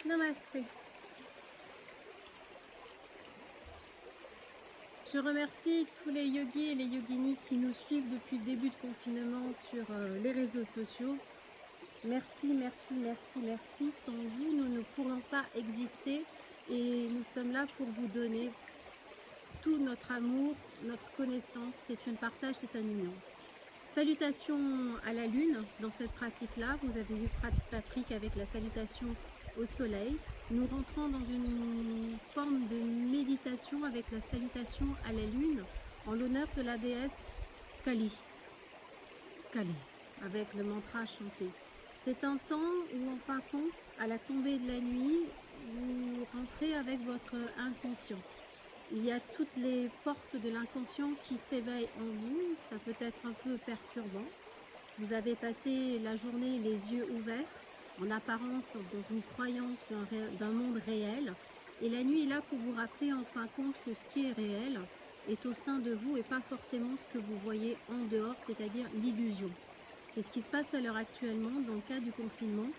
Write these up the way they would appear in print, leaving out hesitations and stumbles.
Namasté. Je remercie tous les yogis et les yoginis qui nous suivent depuis le début de confinement sur les réseaux sociaux. Merci, merci, merci, merci. Sans vous, nous ne pourrons pas exister et nous sommes là pour vous donner tout notre amour, notre connaissance. C'est un partage, c'est un union. Salutations à la lune dans cette pratique-là. Vous avez vu Patrick avec la salutation au soleil. Nous rentrons dans une forme de méditation avec la salutation à la lune en l'honneur de la déesse Kali. Kali, avec le mantra chanté. C'est un temps où, en fin de compte, à la tombée de la nuit, vous rentrez avec votre inconscient. Il y a toutes les portes de l'inconscient qui s'éveillent en vous, ça peut être un peu perturbant. Vous avez passé la journée les yeux ouverts, en apparence dans une croyance d'un monde réel. Et la nuit est là pour vous rappeler en fin de compte que ce qui est réel est au sein de vous et pas forcément ce que vous voyez en dehors, c'est-à-dire l'illusion. C'est ce qui se passe à l'heure actuellement dans le cas du confinement.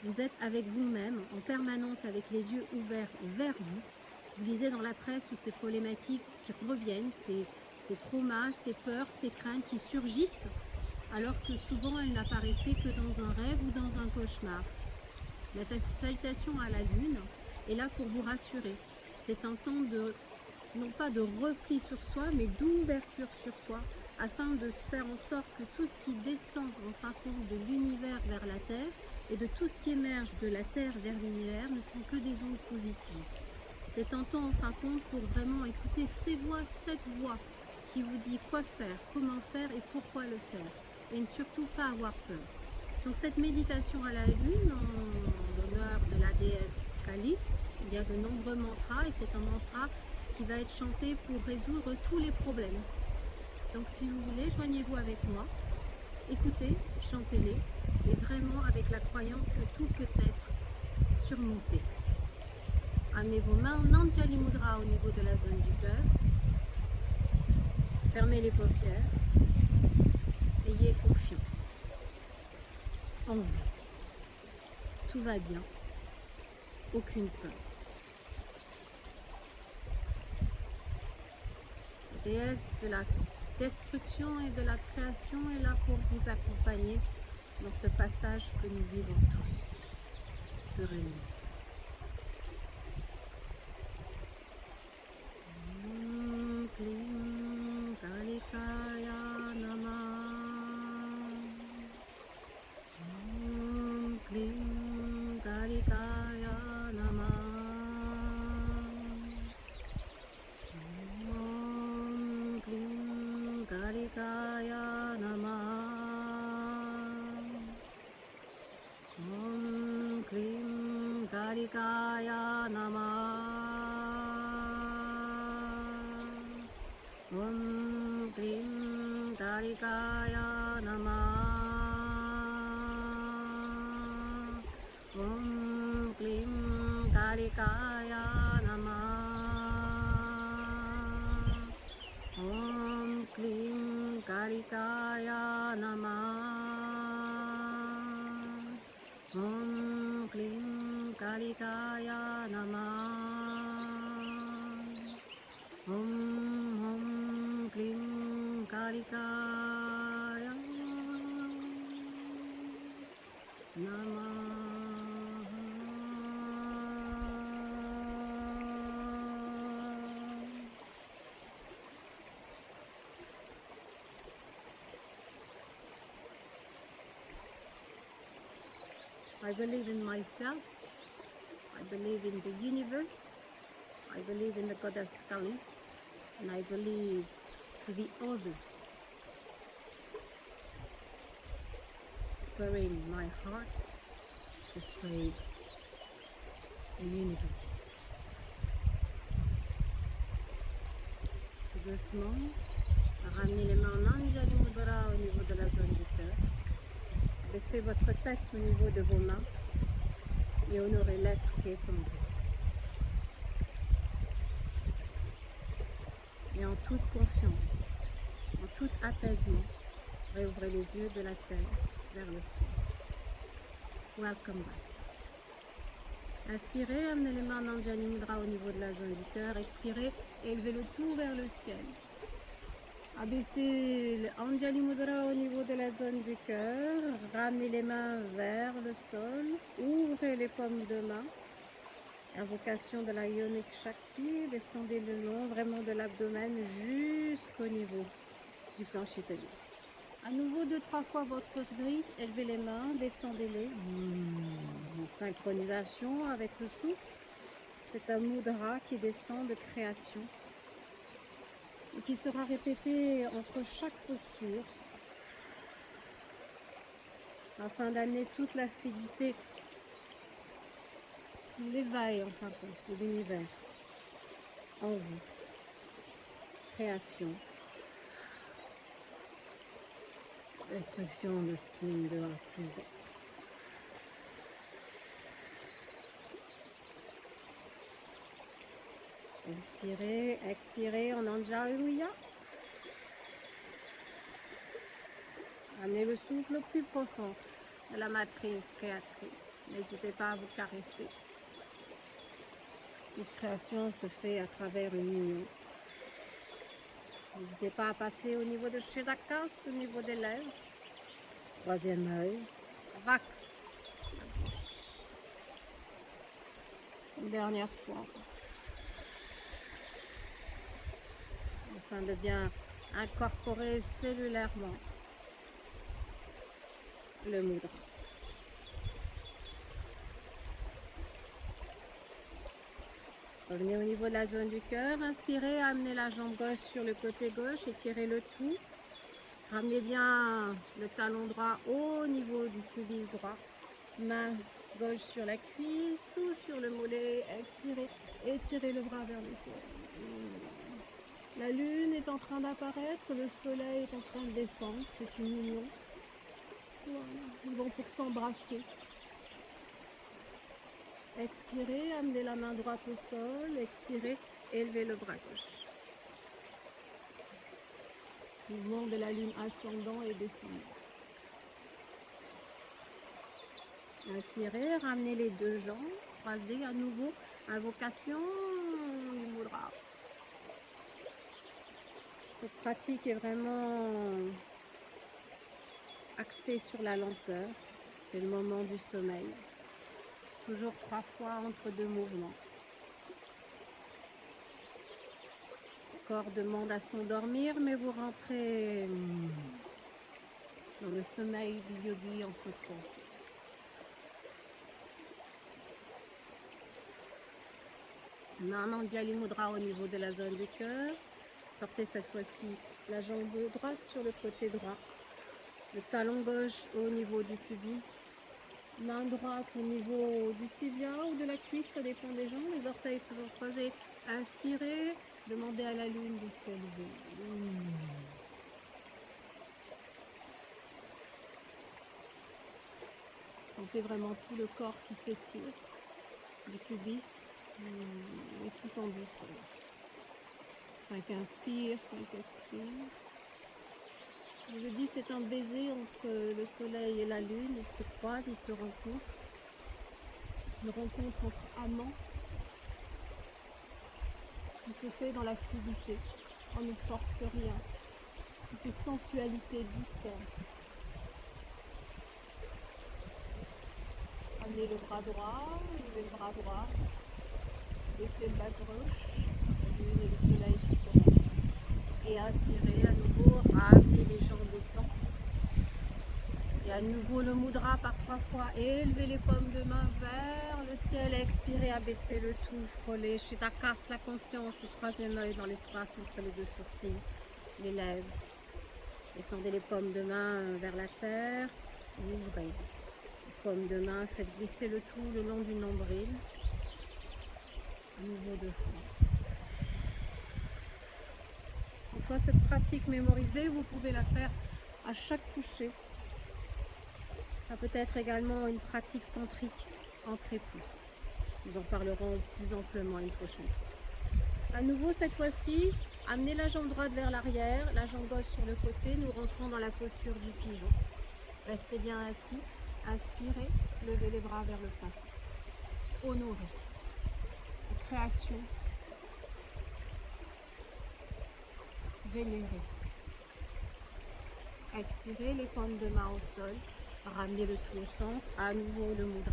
Vous êtes avec vous-même, en permanence avec les yeux ouverts vers vous. Vous lisez dans la presse toutes ces problématiques qui reviennent, ces traumas, ces peurs, ces craintes qui surgissent, alors que souvent elles n'apparaissaient que dans un rêve ou dans un cauchemar. La salutation à la lune est là pour vous rassurer. C'est un temps de, non pas de repli sur soi, mais d'ouverture sur soi, afin de faire en sorte que tout ce qui descend en fin de compte de l'univers vers la Terre et de tout ce qui émerge de la Terre vers l'univers ne sont que des ondes positives. C'est un temps en fin de compte pour vraiment écouter cette voix qui vous dit quoi faire, comment faire et pourquoi le faire. Et ne surtout pas avoir peur. Donc cette méditation à la lune, en l'honneur de la déesse Kali, il y a de nombreux mantras et c'est un mantra qui va être chanté pour résoudre tous les problèmes. Donc si vous voulez, joignez-vous avec moi, écoutez, chantez-les et vraiment avec la croyance que tout peut être surmonté. Amenez vos mains en Anjali Mudra au niveau de la zone du cœur. Fermez les paupières. Ayez confiance en vous. Tout va bien. Aucune peur. La déesse de la destruction et de la création est là pour vous accompagner dans ce passage que nous vivons tous sereinement. Karikaya Namah. Om Klim Karikaya Namah. Om Klim Karikaya Namah. Om Klim Karikaya Namah. Om Klim Karikaya Namah. Om Klim Karikaya Namah. I believe in myself. I believe in the universe. I believe in the goddess Kali. And I believe to the others. Preparing my heart to save the universe. Tout doucement, ramenez les mains en Anjali Mudra au niveau de la zone du cœur. Baissez votre tête au niveau de vos mains et honorez l'être qui est en vous. Et en toute confiance, en tout apaisement, réouvrez les yeux de la terre vers le ciel. Welcome back. Inspirez, amenez les mains dans Anjali Mudra au niveau de la zone du cœur. Expirez, élevez le tout vers le ciel. Abaissez l'Anjali Mudra au niveau de la zone du cœur. Ramenez les mains vers le sol. Ouvrez les paumes de main. Invocation de la Ionic Shakti. Descendez le long vraiment de l'abdomen jusqu'au niveau du plancher pelvien. À nouveau 2-3 fois votre grille. Élevez les mains, descendez-les. Synchronisation avec le souffle. C'est un mudra qui descend de création. Et qui sera répété entre chaque posture afin d'amener toute la fluidité, l'éveil en fin de compte de l'univers en vous. Création, destruction de ce qui ne doit plus être. Inspirez, expirez en Anjali. Amenez le souffle le plus profond de la matrice créatrice. N'hésitez pas à vous caresser. Toute création se fait à travers une union. N'hésitez pas à passer au niveau de Shirakas, au niveau des lèvres. Troisième œil. Rak. Une dernière fois. Afin de bien incorporer cellulairement le mudra. Revenez au niveau de la zone du cœur. Inspirez, amenez la jambe gauche sur le côté gauche, étirez le tout. Ramenez bien le talon droit au niveau du pubis droit. Main gauche sur la cuisse ou sur le mollet. Expirez, étirez le bras vers le ciel. La lune est en train d'apparaître, le soleil est en train de descendre, c'est une union. Voilà, ils vont pour s'embrasser. Expirez, amenez la main droite au sol, expirez, élevez le bras gauche. Mouvement de la lune ascendant et descendant. Inspirez, ramenez les deux jambes, croisez à nouveau, invocation du mudra. Cette pratique est vraiment axée sur la lenteur. C'est le moment du sommeil. Toujours 3 fois entre 2 mouvements. Le corps demande à s'endormir, mais vous rentrez dans le sommeil du yogi en toute conscience. Main Anjali Mudra au niveau de la zone du cœur. Sortez cette fois-ci la jambe droite sur le côté droit. Le talon gauche au niveau du pubis. Main droite au niveau du tibia ou de la cuisse, ça dépend des gens. Les orteils toujours croisés. Inspirez. Demandez à la lune de s'élever. Sentez vraiment tout le corps qui s'étire. Du pubis et tout en douceur. 5 inspire, 5 expire. Je dis c'est un baiser entre le soleil et la lune. Ils se croisent, ils se rencontrent. Une rencontre entre amants. Tout se fait dans la fluidité. On ne force rien. Tout est sensualité, douceur. Amenez le bras droit, levez le bras droit. Baissez le bas gauche. La lune et le soleil qui se rencontrent. Et inspirez à nouveau, ramenez les jambes au centre. Et à nouveau le mudra par 3 fois. Élevez les paumes de main vers le ciel. Expirez, abaissez le tout. Frôlez. Shitakas, la conscience, le troisième œil dans l'espace entre les 2 sourcils, les lèvres. Descendez les paumes de main vers la terre. Ouvrez. Les paumes de main, faites glisser le tout le long du nombril. À nouveau 2 fois. Une fois cette pratique mémorisée, vous pouvez la faire à chaque coucher. Ça peut être également une pratique tantrique entre époux. Nous en parlerons plus amplement une prochaine fois. À nouveau, cette fois-ci, amenez la jambe droite vers l'arrière, la jambe gauche sur le côté. Nous rentrons dans la posture du pigeon. Restez bien assis. Inspirez, levez les bras vers le plafond. honorée. Création vénérée. Expirez les paumes de main au sol. Ramenez le tout au centre. À nouveau le mudra.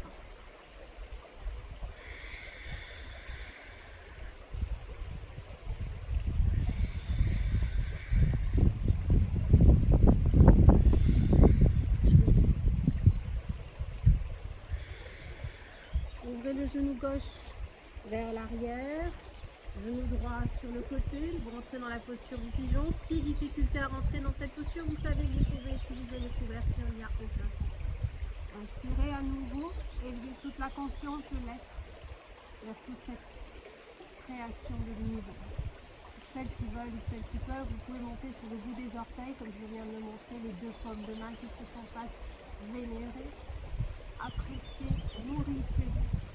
Ouvrez le genou gauche vers l'arrière. Genou droit sur le côté, vous rentrez dans la posture du pigeon. Si difficulté à rentrer dans cette posture, vous savez que vous pouvez utiliser les couvertures, il n'y a aucun souci. Inspirez à nouveau, élevez toute la conscience de l'être vers toute cette création de l'univers. Pour celles qui veulent ou celles qui peuvent, vous pouvez monter sur le bout des orteils, comme je viens de le montrer, les deux paumes de main qui se font face, vénérer, apprécier, nourrissez-vous.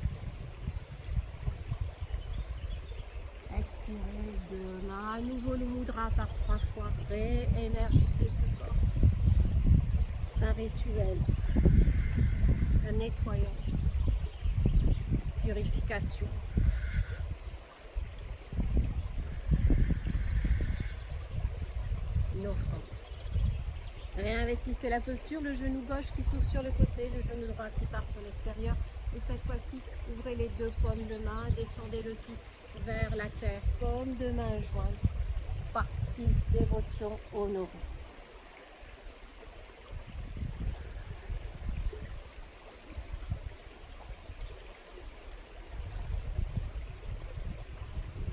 Expirez deux mains, à nouveau le mudra par 3 fois, réénergissez ce corps. Un rituel, un nettoyage, purification. Une offrande. Réinvestissez la posture, le genou gauche qui s'ouvre sur le côté, le genou droit qui part sur l'extérieur. Et cette fois-ci, ouvrez les deux paumes de main, descendez le tout vers la terre, paume de main jointe, partie dévotion honorée.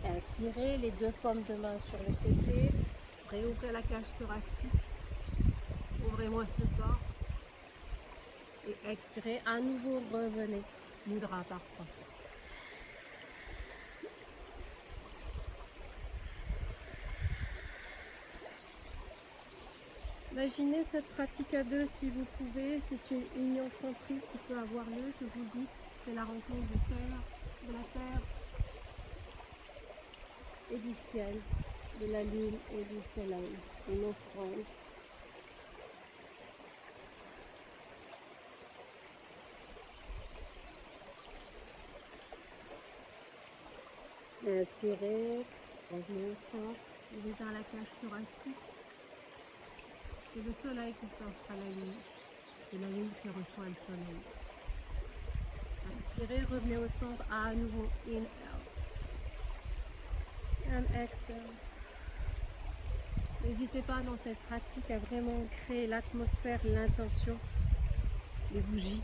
Inspirez les deux paumes de main sur le côté, réouvrez la cage thoracique, ouvrez-moi ce corps et expirez, à nouveau revenez, mudra par 3 fois. Imaginez cette pratique à deux si vous pouvez, c'est une union tantrique qui peut avoir lieu, je vous dis, c'est la rencontre de la terre et du ciel, de la lune et du soleil, une offrande. Inspirez, revenez au centre, ouvrez vers la cage thoracique. C'est le soleil qui s'offre à la lune. C'est la lune qui reçoit le soleil. Inspirez, revenez au centre, à nouveau, inhale. And exhale. N'hésitez pas dans cette pratique à vraiment créer l'atmosphère, l'intention, les bougies,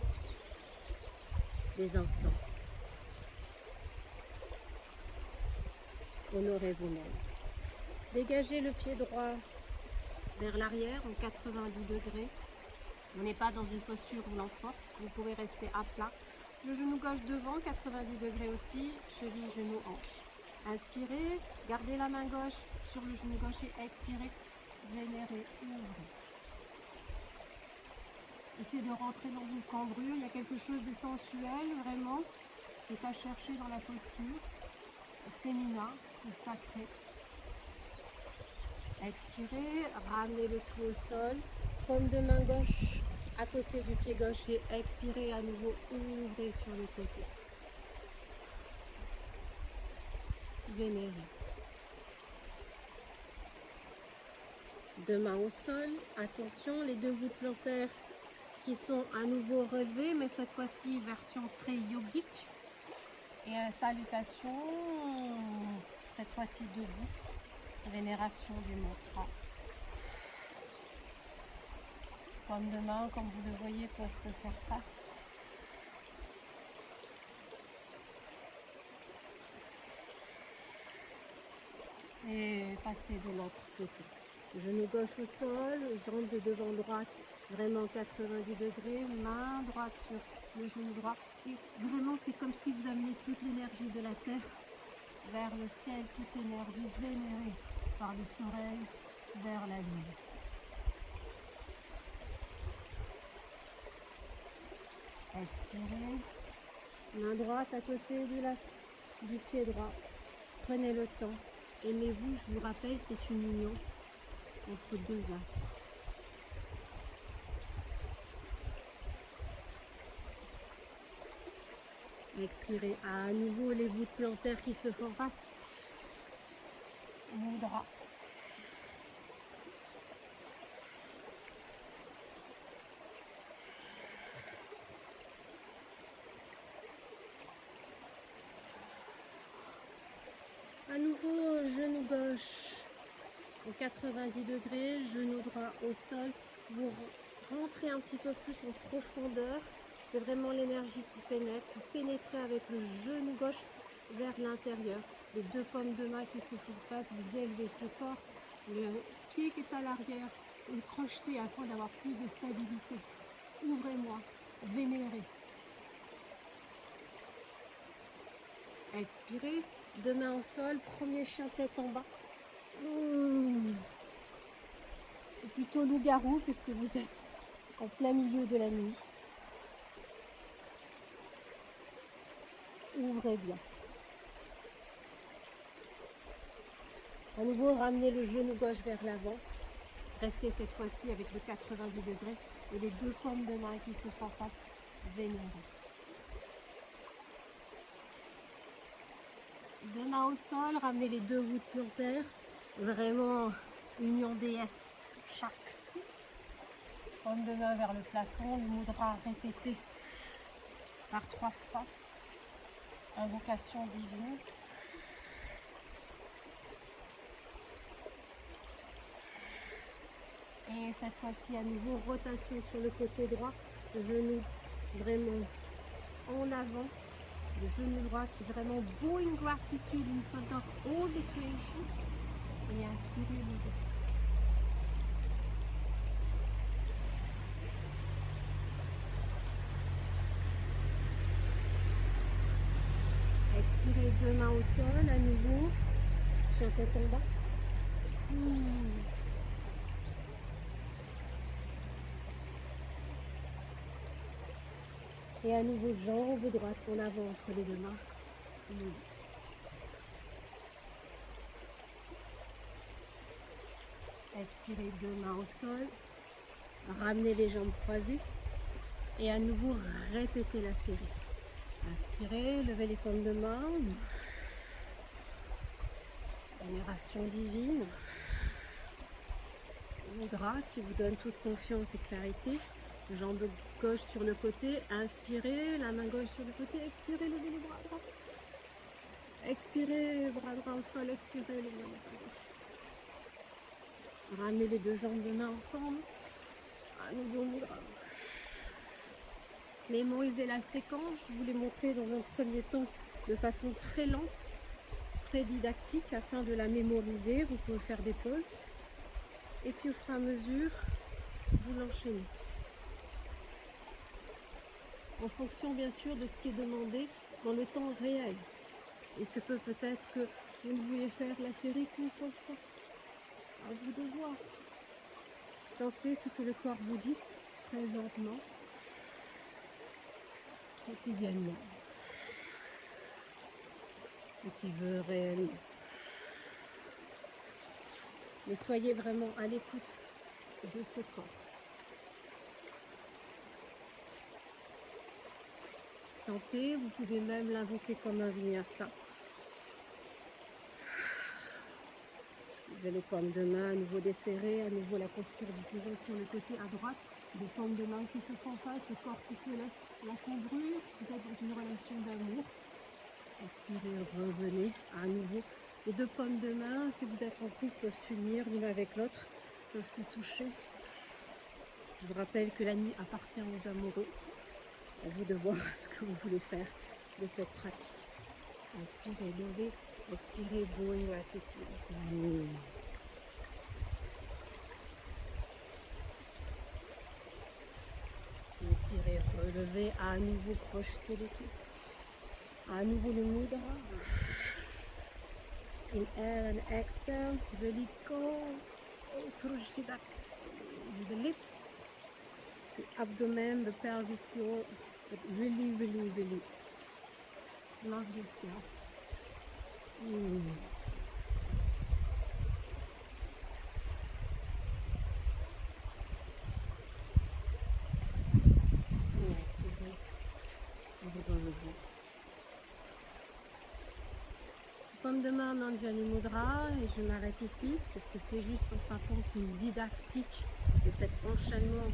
les encens. Honorez vous-même. Dégagez le pied droit vers l'arrière en 90 degrés. On n'est pas dans une posture roulant force, vous pouvez rester à plat. Le genou gauche devant, 90 degrés aussi, cheville, genou, hanche. Inspirez, gardez la main gauche sur le genou gauche et expirez, vénérez, ouvrez. Essayez de rentrer dans une cambrure, il y a quelque chose de sensuel vraiment qui est à chercher dans la posture, féminin, et sacré. Expirez, ramenez le tout au sol, paume de main gauche à côté du pied gauche et expirez à nouveau, ouvrez sur le côté. Vénérez. Deux mains au sol, attention, les deux voûtes plantaires qui sont à nouveau relevées, mais cette fois-ci version très yogique. Et salutation, cette fois-ci debout, vénération du mantra. Paumes de main, comme vous le voyez, peuvent se faire face. Et passer de l'autre côté. Genou gauche au sol, jambe de devant droite, vraiment 90 degrés, main droite sur le genou droit. Et vraiment, c'est comme si vous amenez toute l'énergie de la terre vers le ciel, toute l'énergie vénérée par le soleil vers la lune. Expirez. Main droite à côté du pied droit. Prenez le temps. Aimez-vous, je vous rappelle, c'est une union entre deux astres. Expirez à nouveau les voûtes plantaires qui se font face. Mudra. À nouveau, genou gauche au 90 degrés, genou droit au sol. Vous rentrez un petit peu plus en profondeur. C'est vraiment l'énergie qui pénètre. Vous pénétrez avec le genou gauche vers l'intérieur. Les deux pommes de main qui se font face, vous élevez ce corps. Le pied qui est à l'arrière est crocheté afin d'avoir plus de stabilité. Ouvrez-moi, vénérez. Expirez, deux mains au sol, premier chien tête en bas. Et plutôt loup-garou puisque vous êtes en plein milieu de la nuit. Ouvrez bien. À nouveau, ramenez le genou gauche vers l'avant. Restez cette fois-ci avec le 90 degrés et les deux pommes de main qui se font face. Vénérez. Deux mains au sol, ramenez les deux voûtes plantaires. Vraiment union déesse Shakti. Paume de main vers le plafond, le mudra répété par 3 fois. Invocation divine. Et cette fois-ci à nouveau rotation sur le côté droit, le genou vraiment en avant. Le genou droit qui est vraiment bowing gratitude in front of all the creation. Et inspirez le dos. Expirez deux mains au sol à nouveau. Chien tête en bas. Et à nouveau, jambe droite en avant entre les deux mains. Expirez deux mains au sol. Ramenez les jambes croisées. Et à nouveau, répétez la série. Inspirez, levez les paumes de main. Vénération divine. Mudra qui vous donne toute confiance et clarité. Jambe gauche sur le côté, inspirez, la main gauche sur le côté, expirez, levez les bras droits. Expirez, bras droit au sol, expirez, levez les bras gauche. Ramenez les deux jambes de main ensemble. À nouveau mudra. Mémorisez la séquence, je vous l'ai montré dans un premier temps de façon très lente, très didactique afin de la mémoriser. Vous pouvez faire des pauses. Et puis au fur et à mesure, vous l'enchaînez. En fonction bien sûr de ce qui est demandé dans le temps réel. Il se peut peut-être que vous ne vouliez faire la série qu'une seule fois. À vous de voir. Sentez ce que le corps vous dit présentement, quotidiennement. Ce qu'il veut réellement. Mais soyez vraiment à l'écoute de ce corps. Sentez, vous pouvez même l'invoquer comme un vinyasa. Levez les paumes de main, à nouveau desserrées, à nouveau la posture du pigeon sur le côté à droite, des paumes de main qui se font face, le corps qui se lève, la cambrure, vous êtes dans une relation d'amour. Expirez, revenez à nouveau. Les deux paumes de main, si vous êtes en couple, peuvent s'unir l'une avec l'autre, peuvent se toucher. Je vous rappelle que la nuit appartient aux amoureux. À vous de voir ce que vous voulez faire de cette pratique. Inspirez, levez, expirez, bowing gratitude. Inspirez, relevez, à nouveau crochetez les pieds. À nouveau le mudra. Inhale and exhale, really go through Shiva. The lips, the abdomen, the pelvis floor, but really, really, really love yourself. Inspirez, relevez. comme demande Anjali Mudra, et je m'arrête ici, parce que c'est juste en fin de compte une didactique de cet enchaînement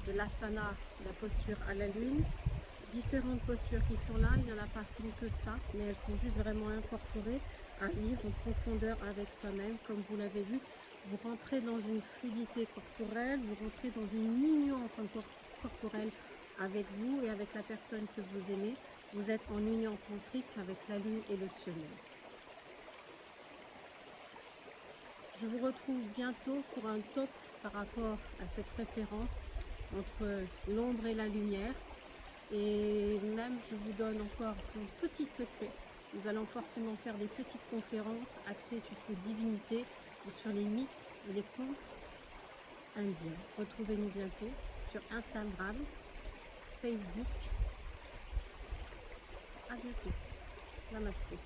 de l'asana, la posture à la lune. Différentes postures qui sont là, il n'y en a pas tant que ça, mais elles sont juste vraiment incorporées à vivre en profondeur avec soi-même. Comme vous l'avez vu, vous rentrez dans une fluidité corporelle, vous rentrez dans une union corporelle avec vous et avec la personne que vous aimez. Vous êtes en union tantrique avec la lune et le soleil. Je vous retrouve bientôt pour un talk par rapport à cette référence entre l'ombre et la lumière. Et même, je vous donne encore un petit secret. Nous allons forcément faire des petites conférences axées sur ces divinités ou sur les mythes et les contes indiens. Retrouvez-nous bientôt sur Instagram, Facebook. À bientôt. Namasté.